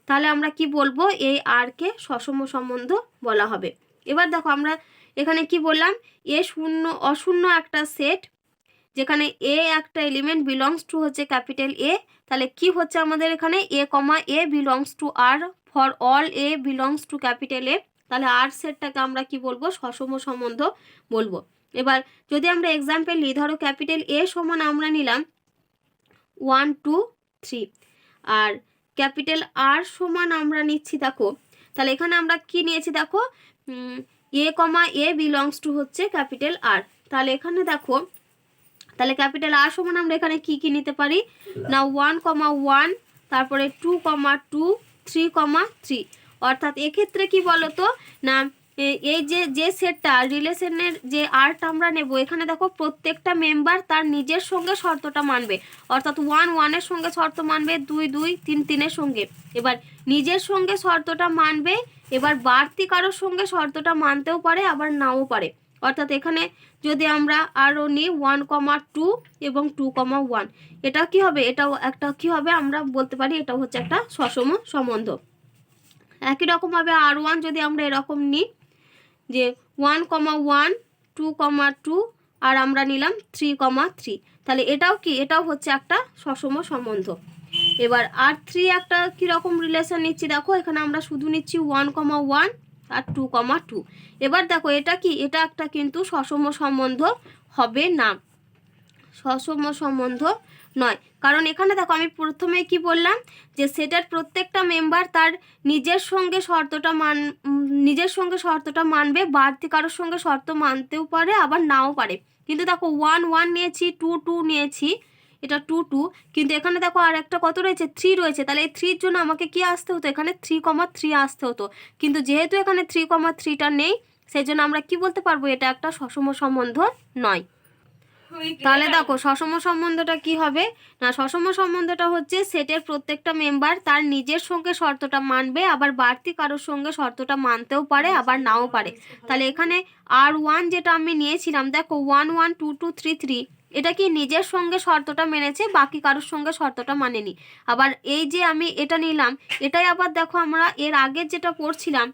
তাহলে আমরা কি বলবো, এই আরকে সসম সম্বন্ধ বলা হবে। এবার দেখো আমরা এখানে কি বললাম, এ অশূন্য একটা সেট যেখানে এ একটা এলিমেন্ট বিলংস টু হচ্ছে ক্যাপিটাল এ। তাহলে কি হচ্ছে আমাদের এখানে, a comma a belongs to R for all a belongs to capital A. তাহলে আর সেটটাকে আমরা কি বলবো, সসম সম্বন্ধ বলবো। এবার যদি আমরা এক্সাম্পল নিই, ধরো ক্যাপিটাল এ সমান আমরা নিলাম 1 2 3, আর ক্যাপিটাল আর সমান আমরা নিচ্ছি দেখো, তাহলে এখানে আমরা কি নিয়েছি দেখো, এ কমা এ বিলংস টু হচ্ছে ক্যাপিটাল আর। তাহলে এখানে দেখো, তাহলে ক্যাপিটাল আর সমান আমরা এখানে কি কি নিতে পারি না, 1,1, তারপরে 2,2, 3,3। অর্থাৎ এক্ষেত্রে কি বলতো না, এই যে সেটটা রিলেশনের যে আরটা আমরা নেব, এখানে দেখো প্রত্যেকটা মেম্বার তার নিজের সঙ্গে শর্তটা মানবে, অর্থাৎ 1 1 এর সঙ্গে শর্ত মানবে, 2 2, 3 3 এর সঙ্গে, এবার নিজের সঙ্গে শর্তটা মানবে, এবার বাড়তি কারোর সঙ্গে শর্তটা মানতেও পারে আবার নাও পারে। অর্থাৎ এখানে যদি আমরা আরও নিই 1,2 এবং 2,1, এটা কি হবে, এটাও একটা কি হবে, আমরা বলতে পারি এটা হচ্ছে একটা সসম সম্বন্ধ। একই রকমভাবে R1 যদি আমরা এরকম নিই যে 1,1, 2,2 আর আমরা নিলাম 3,3, তাহলে এটাও কি, এটাও হচ্ছে একটা সসম সম্বন্ধ। এবার R3 একটা কীরকম রিলেশন নিচ্ছি দেখো, এখানে আমরা শুধু নিচ্ছি 1,1 আর 2,2। এবার দেখো এটা কি, এটা একটা কিন্তু সসম সম্বন্ধ হবে না, সসম সম্বন্ধ নয়। কারণ এখানে দেখো আমি প্রথমে কি বললাম যে সেটার প্রত্যেকটা মেম্বার তার নিজের সঙ্গে শর্তটা মানবে, বাড়তি কারোর সঙ্গে শর্ত মানতেও পারে আবার নাও পারে, কিন্তু দেখো 1 1 নিয়েছি, 2 2 নিয়েছি, এটা 2 2, কিন্তু এখানে দেখো আর একটা কত রয়েছে, 3 রয়েছে। তাহলে এই 3 জন্য আমাকে কি আসতে হতো, এখানে 3,3 আসতে হতো। কিন্তু যেহেতু এখানে 3,3টা নেই, সেই জন্য আমরা কি বলতে পারবো, এটা একটা সসম সম্বন্ধ নয়। তাহলে দেখো সসম সম্বন্ধটা কি হবে না, সসম সম্বন্ধটা হচ্ছে সেটের প্রত্যেকটা মেম্বার তার নিজের সঙ্গে শর্তটা মানবে, আবার বাড়তি কারোর সঙ্গে শর্তটা মানতেও পারে আবার নাও পারে। তাহলে এখানে R1 যেটা আমি নিয়েছিলাম, দেখো 1 1 2 2 3 3, এটা কি নিজের সঙ্গে শর্তটা মেনেছে, বাকি কারোর সঙ্গে শর্তটা মানেনি। আবার এই যে আমি এটা নিলাম, এটাই আবার দেখো আমরা এর আগের যেটা পড়ছিলাম,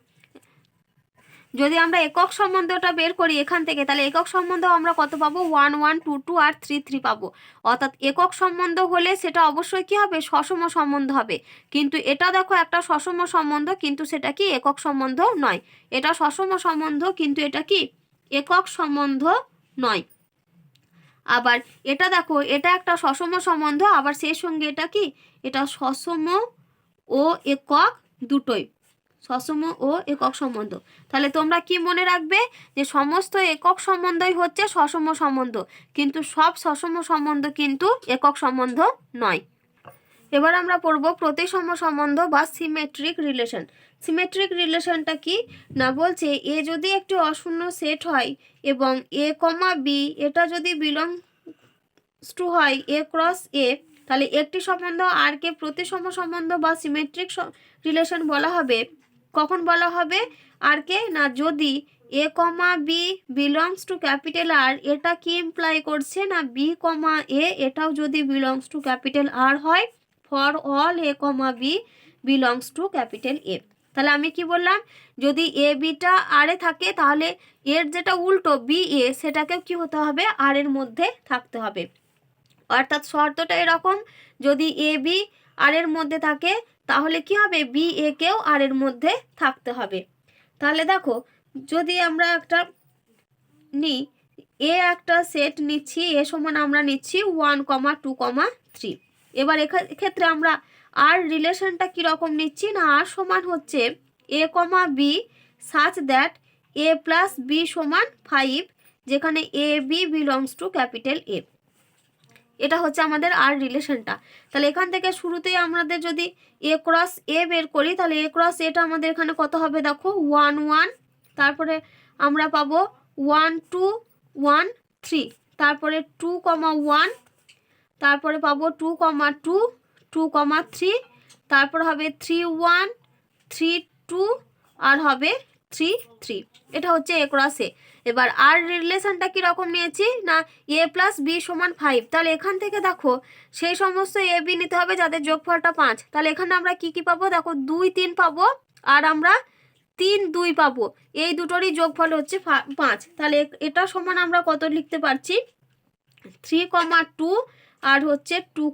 যদি আমরা একক সম্বন্ধটা বের করি এখান থেকে, তাহলে একক সম্বন্ধ আমরা কত পাবো, 1 1 2 2 আর 3 3 পাবো। অর্থাৎ একক সম্বন্ধ হলে সেটা অবশ্যই কি হবে, সসম সম্বন্ধ হবে। কিন্তু এটা দেখো একটা সসম সম্বন্ধ, কিন্তু সেটা কি একক সম্বন্ধ নয়। এটা সসম সম্বন্ধ, কিন্তু এটা কি একক সম্বন্ধ নয়। আবার এটা দেখো, এটা একটা সসম সম্বন্ধ, আবার সেই সঙ্গে এটা কি, এটা সসম ও একক দুটোই, সসম ও একক সম্বন্ধ। তাহলে তোমরা কি মনে রাখবে, যে সমস্ত একক সম্বন্ধই হচ্ছে সসম সম্বন্ধ, কিন্তু সব সসম সম্বন্ধ কিন্তু একক সম্বন্ধ নয়। এবার আমরা পড়ব প্রতিসম সম্বন্ধ বা সিমেট্রিক রিলেশন। সিমেট্রিক রিলেশনটা কি না, বলছে এ যদি একটি অশূন্য সেট হয় এবং এ কমা বি এটা যদি বিলংস টু হয় এ ক্রস এ, তাহলে একটি সম্বন্ধ আর কে প্রতিসম সম্বন্ধ বা সিমেট্রিক রিলেশন বলা হবে। কখন বলা হবে আর কে না, যদি a comma B belongs to capital R, এটা কি ইমপ্লাই করছে না বি কমা এ এটাও যদি বিলংস টু ক্যাপিটাল আর হয়, for all A comma B belongs to capital A. তাহলে আমি কি বললাম, যদি এ বিটা আর এ থাকে, তাহলে এর যেটা উল্টো বি এ সেটাকেও কি হতে হবে, আর এর মধ্যে থাকতে হবে। অর্থাৎ শর্তটা এরকম, যদি এ বি আর এর মধ্যে থাকে, তাহলে কি হবে, বি এ কেও আর এর মধ্যে থাকতে হবে। তাহলে দেখো, যদি আমরা একটা নিই, এ একটা সেট নিচ্ছি, এ সমান আমরা নিচ্ছি 1 2 3। এবার এক্ষেত্রে আমরা আর রিলেশনটা কীরকম নিচ্ছি না, আর সমান হচ্ছে a comma b such that a plus b সমান 5, যেখানে a b belongs to capital A. এটা হচ্ছে আমাদের আর রিলেশনটা। তাহলে এখান থেকে শুরুতেই আমাদের যদি এ ক্রস এ বের করি, তাহলে এ ক্রস এটা আমাদের এখানে কত হবে, দেখো 1 1, তারপরে আমরা পাবো 1 2 1 3, তারপরে 2 1, তারপরে পাবো 2 2 2 3, তারপর হবে 3 1 3 2 আর হবে 3 3। এটা হচ্ছে এ ক্রস এ। এবার আর রিলেশনটা কীরকম নিয়েছি না, এ প্লাস বি সমান 5। তাহলে এখান থেকে দেখো সেই সমস্ত এ বি নিতে হবে যাদের যোগফলটা 5। তাহলে এখানে আমরা কি কি পাবো, দেখো 2 3 পাবো, আর আমরা 3 2 পাবো। এই দুটোরই যোগফল হচ্ছে 5। তাহলে এটা সমান আমরা কত লিখতে পারছি, 3 2 আর হচ্ছে 2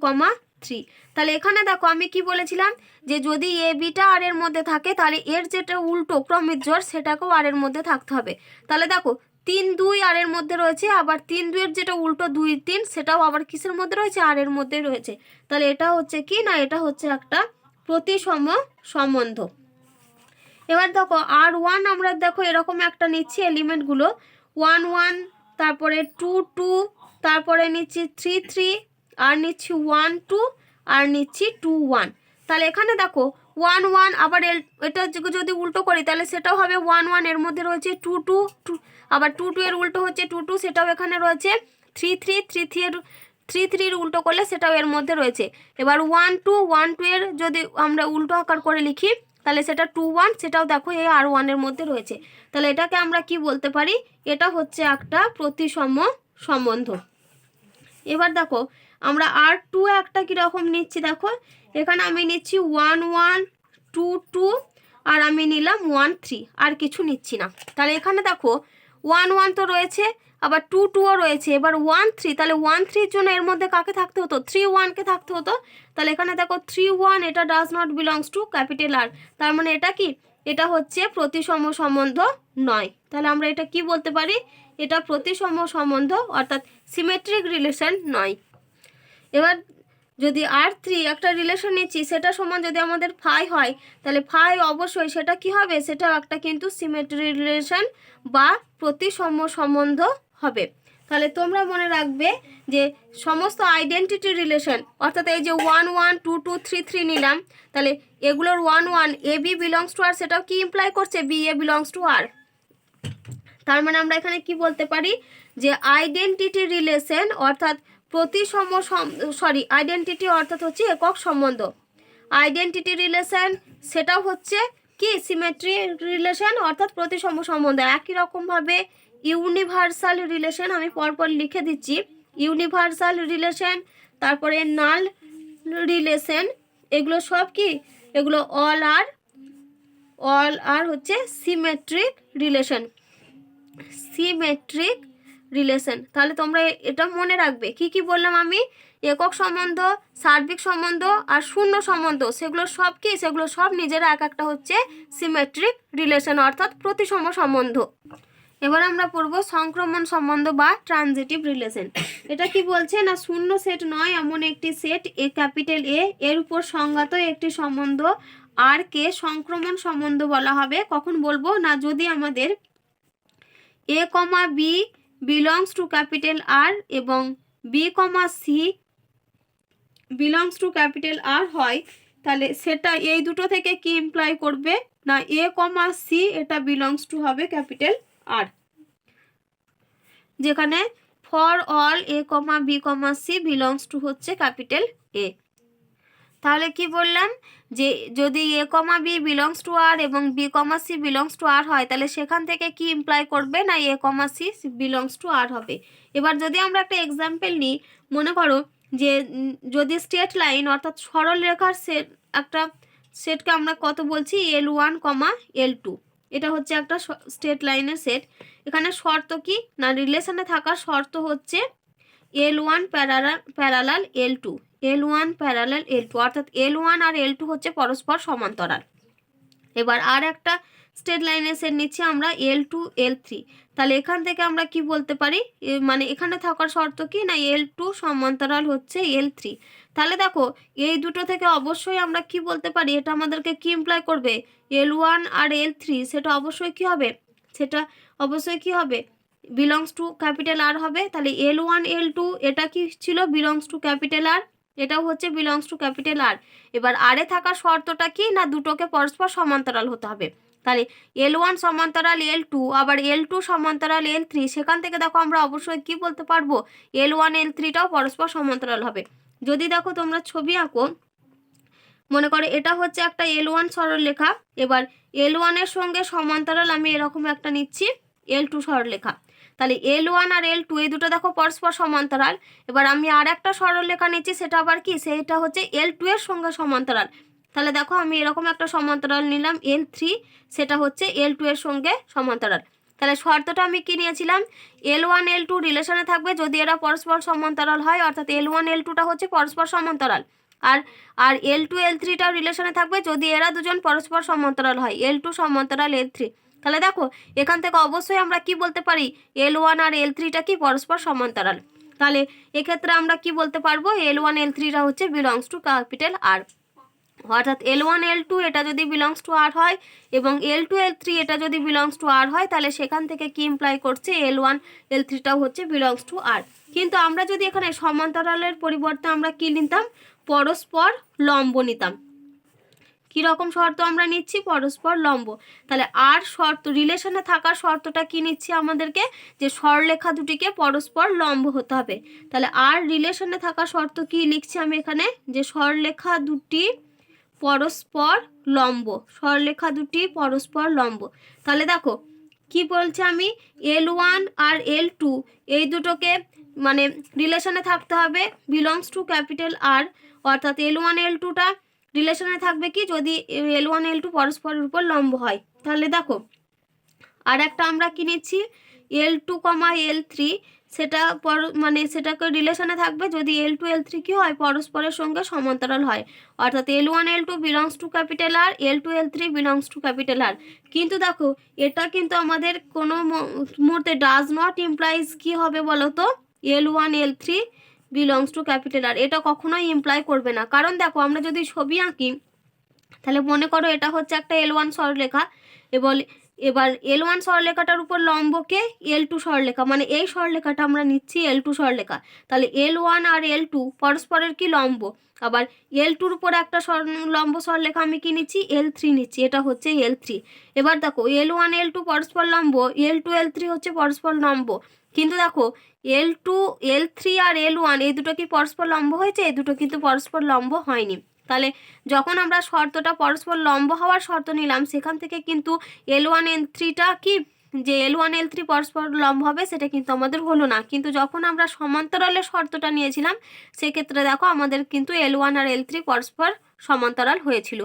3। তাহলে এখানে দেখো আমি কি বলেছিলাম, যে যদি এ বিটা আর এর মধ্যে থাকে, তাহলে এর যেটা উল্টো ক্রমিক জোড় সেটাকেও আর এর মধ্যে থাকতে হবে। তাহলে দেখো 3 2 আর এর মধ্যে রয়েছে, আবার 3 2 এর যেটা উল্টো 2 3 সেটাও আবার কিসের মধ্যে রয়েছে, আর এর মধ্যে রয়েছে। তাহলে এটা হচ্ছে কি না, এটা হচ্ছে একটা প্রতিসম সম্বন্ধ। এবার দেখো R1 আমরা দেখো এরকম একটা নিচ্ছি এলিমেন্টগুলো 1 1, তারপরে 2 2, তারপরে নিচ্ছি 3 3, আর নিচ্ছি 1 2, আর নিচ্ছি 2 1। তাহলে এখানে দেখো 1 1, আবার এটা যদি উল্টো করি তাহলে সেটাও হবে 1 1, এর মধ্যে রয়েছে 2 2 2, আবার 2 2 এর উল্টো হচ্ছে 2 2, সেটাও এখানে রয়েছে 3 3 3 3 এর 3 3 এর উল্টো করলে সেটাও এর মধ্যে রয়েছে। এবার 1 2 1 2 এর যদি আমরা উল্টো আকার করে লিখি, তাহলে সেটা 2 1, সেটাও দেখো এই R1 এর মধ্যে রয়েছে। তাহলে এটাকে আমরা কি বলতে পারি, এটা হচ্ছে একটা প্রতিসম সম্বন্ধ। এবার দেখো আমরা R2 একটা কীরকম নিচ্ছি, দেখো এখানে আমি নিচ্ছি 1 1 2 2, আর আমি নিলাম 1 3, আর কিছু নিচ্ছি না। তাহলে এখানে দেখো 1 1 তো রয়েছে, আবার 2 2ও রয়েছে, এবার 1 3, তাহলে 1 3 এর জন্য এর মধ্যে কাকে থাকতে হতো, 3 1 কে থাকতে হতো। তাহলে এখানে দেখো 3 1 এটা does not belongs to capital R, তার মানে এটা কি, এটা হচ্ছে প্রতিসম সম্বন্ধ নয়। তাহলে আমরা এটা কি বলতে পারি, এটা প্রতিসম সম্বন্ধ অর্থাৎ সিমেট্রিক রিলেশন নয়। এবার যদি R3 একটা রিলেশন নিচ্ছি, সেটা সমান যদি আমাদের 5 হয়, তাহলে 5 অবশ্যই সেটা কি হবে, সেটা একটা কিন্তু সিমেট্রিক রিলেশন বা প্রতিসম সম্বন্ধ হবে। তাহলে তোমরা মনে রাখবে যে সমস্ত আইডেন্টিটি রিলেশন, অর্থাৎ এই যে 1 1 2 2 3 3 নিলাম, তাহলে এগুলোর 1 1 এ বি বিলংস টু আর, সেটাও কি ইমপ্লাই করছে বি এ বিলংস টু আর। তার মানে আমরা এখানে কি বলতে পারি যে আইডেন্টিটি রিলেশন অর্থাৎ আইডেন্টিটি অর্থাৎ হচ্ছে একক সম্বন্ধ। আইডেন্টিটি রিলেশন সেটাও হচ্ছে কি সিমেট্রি রিলেশন অর্থাৎ প্রতিসম সম্বন্ধ। একই রকমভাবে ইউনিভার্সাল রিলেশন আমি পরপর লিখে দিচ্ছি, ইউনিভার্সাল রিলেশন, তারপরে নাল রিলেশন, এগুলো সব কি, এগুলো অল আর হচ্ছে সিমেট্রিক রিলেশন, সিমেট্রিক রিলেশন। তাহলে তোমরা এটা মনে রাখবে কি কি বললাম আমি, একক সম্বন্ধ, সার্বিক সম্বন্ধ আর শূন্য সম্বন্ধ, সেগুলো সব কি, সেগুলো সব নিজেরা এক একটা হচ্ছে সিমেট্রিক রিলেশন অর্থাৎ প্রতিসম সম্বন্ধ। এবার আমরা পড়বো সংক্রমণ সম্বন্ধ বা ট্রানজিটিভ রিলেশন। এটা কি বলছে না, শূন্য সেট নয় এমন একটি সেট এ ক্যাপিটাল এ এর উপর সংজ্ঞাত একটি সম্বন্ধ আর কে সংক্রমণ সম্বন্ধ বলা হবে। কখন বলবো না, যদি আমাদের a comma B belongs to capital R এবং b comma c belongs to capital R হয়, তাহলে সেটা এই দুটো থেকে কি ইমপ্লাই করবে না, এ কমা সি এটা বিলংস টু হবে ক্যাপিটাল আর, যেখানে for all A comma b comma c belongs to হচ্ছে ক্যাপিটাল এ। তাহলে কি বললাম যে যদি a comma B belongs to R এবং b comma c belongs to R হয়, তাহলে সেখান থেকে কি ইমপ্লাই করবে না, a comma c belongs to R হবে। এবার যদি আমরা একটা এক্সাম্পল নিই, মনে করো যে যদি স্ট্রেট লাইন অর্থাৎ সরল রেখার সেট, একটা সেটকে আমরা কত বলছি L1, L2, এটা হচ্ছে একটা স্ট্রেট লাইনের সেট। এখানে শর্ত কি না, রিলেশনে থাকার শর্ত হচ্ছে L1 parallel L2, L1 parallel L2, অর্থাৎ L1 আর L2 হচ্ছে পরস্পর সমান্তরাল। এবার আর একটা স্ট্রেট লাইনের সেট নিচ্ছি আমরা L2 L3, তাহলে এখান থেকে আমরা কি বলতে পারি, মানে এখানে থাকার শর্ত কি না, L2 সমান্তরাল হচ্ছে L3। তাহলে দেখো এই দুটো থেকে অবশ্যই আমরা কি বলতে পারি, এটা আমাদেরকে কি ইমপ্লাই করবে, L1 আর L3 সেটা অবশ্যই কি হবে, সেটা অবশ্যই কি হবে বিলংস টু ক্যাপিটাল আর হবে। তাহলে L1 L2 এটা কি ছিল বিলংস টু ক্যাপিটাল আর, এটাও হচ্ছে বিলংস টু ক্যাপিটাল আর। এবার আরে থাকা শর্তটা কি না, দুটোকে পরস্পর সমান্তরাল হতে হবে। তাহলে L1 সমান্তরাল L2 আবার L2 সমান্তরাল L3, সেখান থেকে দেখো আমরা অবশ্যই কি বলতে পারবো, L1 L3টাও পরস্পর সমান্তরাল হবে। যদি দেখো তোমরা ছবি আঁকো, মনে করো এটা হচ্ছে একটা L1 সরলরেখা, এবার L1 এর সঙ্গে সমান্তরাল আমি এরকম একটা নিচ্ছি L2 সরলরেখা। তাহলে L1 আর L2 এই দুটো দেখো পরস্পর সমান্তরাল। এবার আমি আর একটা সরলরেখা নিচ্ছি, সেটা আবার কি, সেটা হচ্ছে L2 এর সঙ্গে সমান্তরাল। তাহলে দেখো আমি এরকম একটা সমান্তরাল নিলাম L3, সেটা হচ্ছে L2 এর সঙ্গে সমান্তরাল। তাহলে শর্তটা আমি কি নিয়েছিলাম, L1 L2 রিলেশনে থাকবে যদি এরা পরস্পর সমান্তরাল হয়, অর্থাৎ L1 L2টা হচ্ছে পরস্পর সমান্তরাল, আর আর L2 L3টাও রিলেশনে থাকবে যদি এরা দুজন পরস্পর সমান্তরাল হয়, L2 সমান্তরাল L3। তাহলে দেখো এখান থেকে অবশ্যই আমরা কি বলতে পারি, L1 আর L3টা কি পরস্পর সমান্তরাল। তাহলে এক্ষেত্রে আমরা কি বলতে পারবো, L1 L3টা হচ্ছে বিলংস টু ক্যাপিটাল আর, অর্থাৎ L1 L2 এটা যদি বিলংস টু আর হয় এবং L2 L3 এটা যদি বিলংস টু আর হয়, তাহলে সেখান থেকে কি ইমপ্লাই করছে, L1 L3টাও হচ্ছে বিলংস টু আর। কিন্তু আমরা যদি এখানে সমান্তরালের পরিবর্তে আমরা কি নিতাম, পরস্পর লম্ব নিতাম। কীরকম শর্ত আমরা নিচ্ছি, পরস্পর লম্ব। তাহলে আর শর্ত, রিলেশনে থাকার শর্তটা কি নিচ্ছি আমাদেরকে, যে সরলরেখা দুটিকে পরস্পর লম্ব হতে হবে। তাহলে আর রিলেশনে থাকার শর্ত কি লিখছি আমি এখানে, যে সরলরেখা দুটি পরস্পর লম্ব, সরলরেখা দুটি পরস্পর লম্ব। তাহলে দেখো কি বলছে আমি, L1 আর L2 এই দুটোকে মানে রিলেশনে থাকতে হবে বিলংস টু ক্যাপিটাল আর, অর্থাৎ L1 L2টা রিলেশনে থাকবে কি যদি L1 L2 পরস্পরের উপর লম্ব হয়। তাহলে দেখো আর একটা আমরা কি নিচ্ছি L2, L3, সেটা মানে সেটাকে রিলেশনে থাকবে যদি L2 L3 কি হয় পরস্পরের সঙ্গে সমান্তরাল হয়, অর্থাৎ L1 L2 belongs to capital R, L2 L3 belongs to capital R. কিন্তু দেখো এটা কিন্তু আমাদের কোনো মুহূর্তে ডাজ নট ইমপ্লাইজ কি হবে বলো তো, L1 L3 belongs to capital R, এটা কখনোই ইমপ্লাই করবে না। কারণ দেখো আমরা যদি ছবি আঁকি, তাহলে মনে করো এটা হচ্ছে একটা L1 সরলরেখা এবং এবার L1 সরলরেখাটার উপর লম্বকে L2 সরলরেখা, মানে এই সরলরেখাটা আমরা নিচ্ছি L2 সরলরেখা, তাহলে L1 আর L2 পরস্পরের কি লম্ব। আবার L2-র উপর একটা লম্ব সরলরেখা আমি কি নিচ্ছি, L3 নিচ্ছি, এটা হচ্ছে L3। এবার দেখো L1 L2 পরস্পর লম্ব, L2 L3 হচ্ছে পরস্পর লম্ব, কিন্তু দেখো L2 L3 আর L1 এই দুটো কি পরস্পর লম্ব হয়েছে, এই দুটো কিন্তু পরস্পর লম্ব হয়নি। তাহলে যখন আমরা শর্তটা পরস্পর লম্ব হওয়ার শর্ত নিলাম, সেখান থেকে কিন্তু L1 L3টা কি, যে L1 L3 পরস্পর লম্ব হবে সেটা কিন্তু আমাদের হলো না। কিন্তু যখন আমরা সমান্তরালের শর্তটা নিয়েছিলাম সেক্ষেত্রে দেখো আমাদের কিন্তু L1 আর L3 পরস্পর সমান্তরাল হয়েছিল।